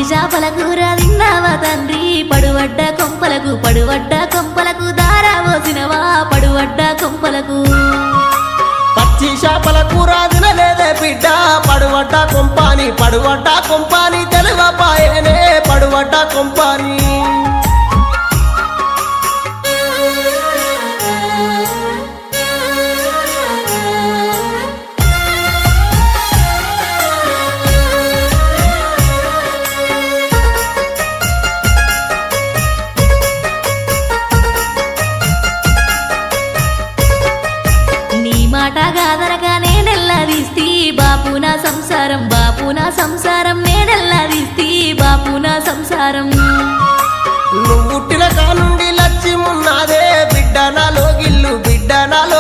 చేపల కూర తిన్నావా తండ్రి పడువడ్డ కొంపలకు దారా పోసినవా పడువడ్డ కొంపలకు పచ్చి చేపల కూర తినలేదే బిడ్డ పడువడ్డ కొంపాని తెలువపాయనే పడువడ్డ కొంపాని గాదరగా నేనెల్లాదీస్తి బాపు నా సంసారం నేనెల్లాదీస్తి బాపు నా సంసారం నువ్వు పుట్టిన కానుండి లచ్చిమున్నాదే బిడ్డ నాలో